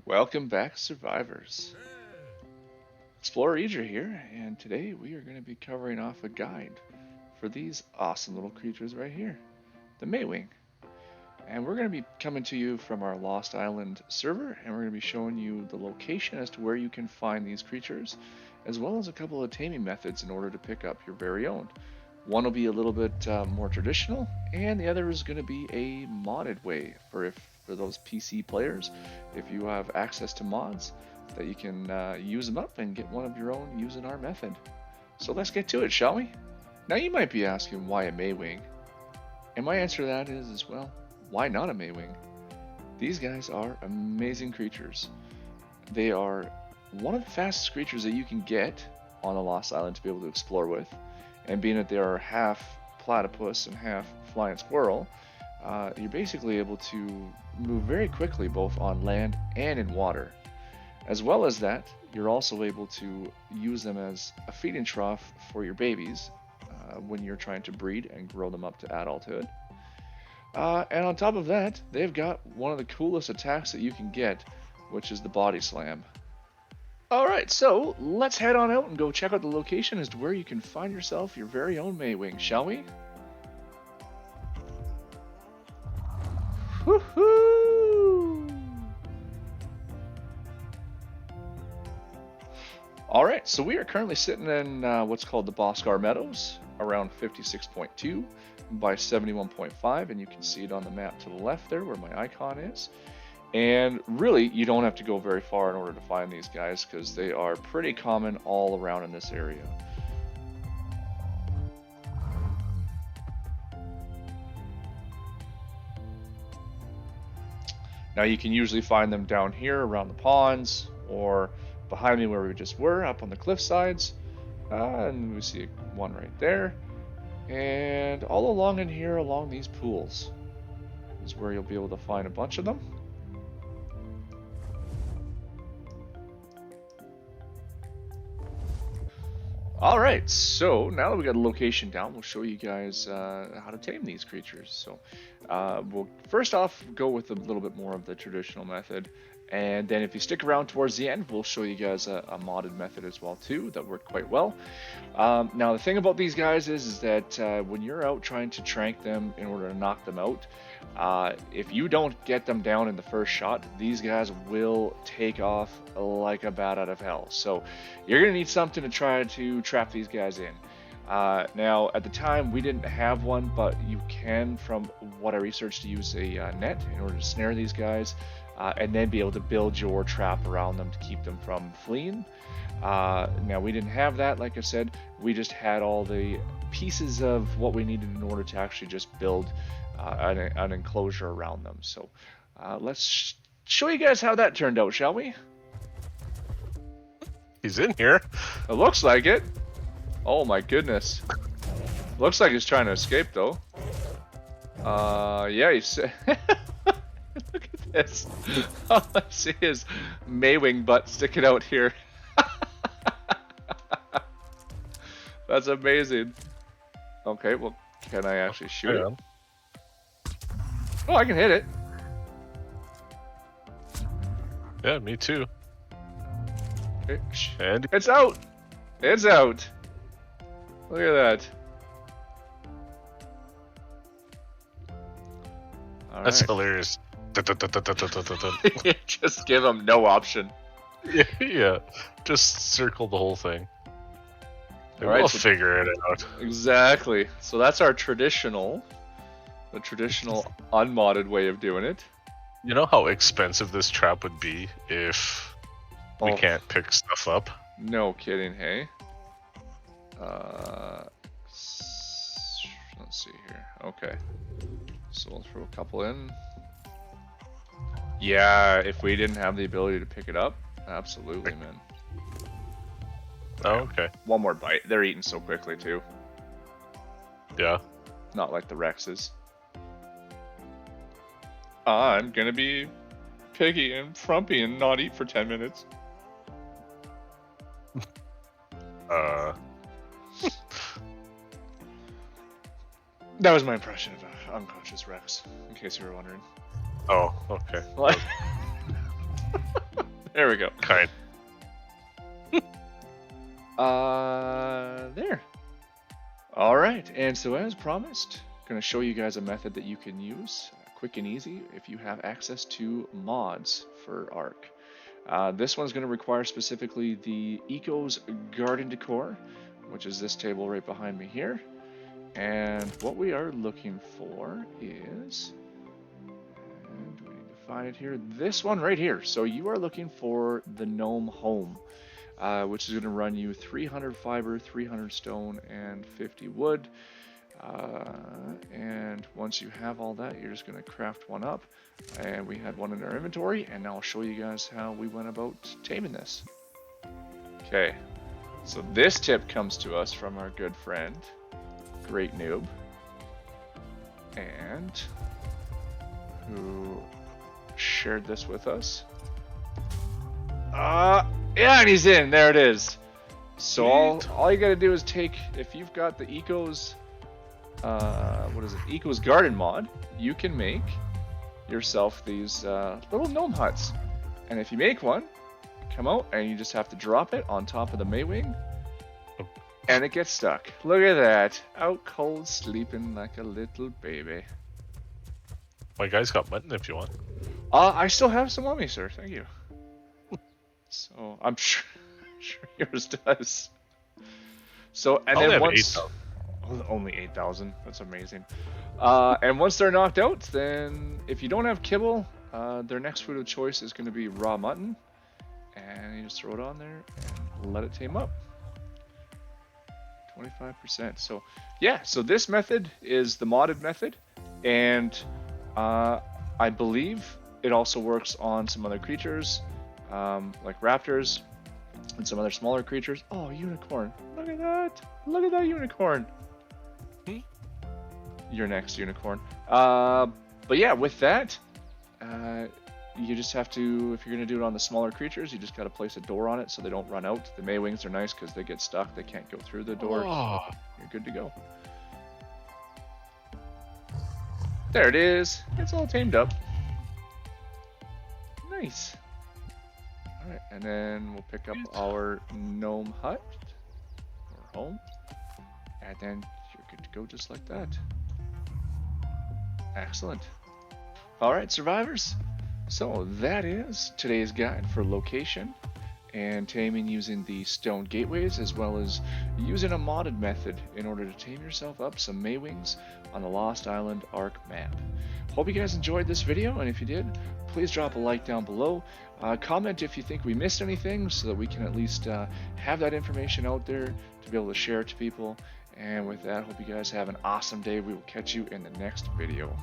Welcome back, survivors. Explorer Eager here, and today we are going to be covering off a guide for these awesome little creatures right here, the Maewing. And we're going to be coming to you from our Lost Island server, and we're going to be showing you the location as to where you can find these creatures, as well as a couple of taming methods in order to pick up your very own. One will be a little bit more traditional, and the other is going to be a modded way for those PC players. If you have access to mods, that you can use them up and get one of your own using our method. So let's get to it, shall we? Now you might be asking why a Maewing, and my answer to that is well, why not a Maewing? These guys are amazing creatures. They are one of the fastest creatures that you can get on the Lost Island to be able to explore with. And being that they are half platypus and half flying squirrel, you're basically able to move very quickly both on land and in water. As well as that, you're also able to use them as a feeding trough for your babies when you're trying to breed and grow them up to adulthood. And on top of that, they've got one of the coolest attacks that you can get, which is the body slam. Alright, so let's head on out and go check out the location as to where you can find yourself your very own Maewing, shall we? Woohoo! Alright, so we are currently sitting in what's called the Boscar Meadows, around 56.2 by 71.5, and you can see it on the map to the left there where my icon is. And really, you don't have to go very far in order to find these guys because they are pretty common all around in this area. Now you can usually find them down here around the ponds or behind me where we just were, up on the cliff sides. And we see one right there. And all along in here, along these pools, is where you'll be able to find a bunch of them. Alright, so now that we got a location down, we'll show you guys how to tame these creatures. So we'll first off go with a little bit more of the traditional method, and then if you stick around towards the end, we'll show you guys a modded method as well too that worked quite well. Now the thing about these guys is that when you're out trying to trank them in order to knock them out, if you don't get them down in the first shot, these guys will take off like a bat out of hell. So you're going to need something to try to trap these guys in. Now, at the time, we didn't have one, but you can, from what I researched, use a net in order to snare these guys, and then be able to build your trap around them to keep them from fleeing. Now, we didn't have that, like I said. We just had all the pieces of what we needed in order to actually just build an enclosure around them. So let's show you guys how that turned out, shall we? He's in here. It looks like it. Oh my goodness. Looks like he's trying to escape though. Yeah, he's... Look at this. All I see is Maewing butt sticking out here. That's amazing. Okay, well, can I actually shoot it? Oh, I can hit it. Yeah, me too. Okay. And It's out! It's out! Look at that. All that's right. hilarious. Just give him no option. Yeah, just circle the whole thing. And All right, we'll so figure it out. exactly. So that's our traditional unmodded way of doing it. You know how expensive this trap would be if we Oh. can't pick stuff up? No kidding, hey? Let's see here. Okay. So we'll throw a couple in. Yeah, if we didn't have the ability to pick it up, absolutely, man. Oh, okay. One more bite. They're eating so quickly, too. Yeah. Not like the Rexes. I'm gonna be piggy and frumpy and not eat for 10 minutes. That was my impression of an unconscious Rex, in case you were wondering. Oh, okay. What? There we go. Kind. There. All right, and so as promised, I'm going to show you guys a method that you can use, quick and easy, if you have access to mods for Ark. This one's going to require specifically the Eco's Garden Decor, which is this table right behind me here. And what we are looking for is, and we need to find it here, this one right here. So you are looking for the gnome home, which is going to run you 300 fiber, 300 stone, and 50 wood. And once you have all that, you're just going to craft one up. And we had one in our inventory, and now I'll show you guys how we went about taming this. Okay, so this tip comes to us from our good friend, Great Noob, and who shared this with us. Yeah, and he's in. There it is. So all you gotta do is take, if you've got the Eco's, what is it? Eco's Garden mod, you can make yourself these little gnome huts. And if you make one, come out and you just have to drop it on top of the Maewing, and it gets stuck. Look at that. Out cold, sleeping like a little baby. My guy's got mutton if you want. I still have some on me, sir. Thank you. So I'm sure yours does. So and then once only 8,000. That's amazing. And once they're knocked out, then if you don't have kibble, their next food of choice is going to be raw mutton, and you just throw it on there and let it tame up. 25%. So yeah, so this method is the modded method, and I believe it also works on some other creatures, like raptors and some other smaller creatures. Oh, unicorn! Look at that! Look at that unicorn! Your next unicorn. But yeah, with that, you just have to, if you're gonna do it on the smaller creatures, you just gotta place a door on it so they don't run out. The Maewings are nice because they get stuck; they can't go through the door. Oh. You're good to go. There it is. It's all tamed up. Nice. All right, and then we'll pick up our gnome hut or home, and then you're good to go just like that. Excellent. All right, survivors. So that is today's guide for location and taming using the stone gateways, as well as using a modded method in order to tame yourself up some Maewings on the Lost Island Ark map. Hope you guys enjoyed this video, and if you did, please drop a like down below. Comment if you think we missed anything so that we can at least have that information out there to be able to share it to people. And with that, hope you guys have an awesome day. We will catch you in the next video.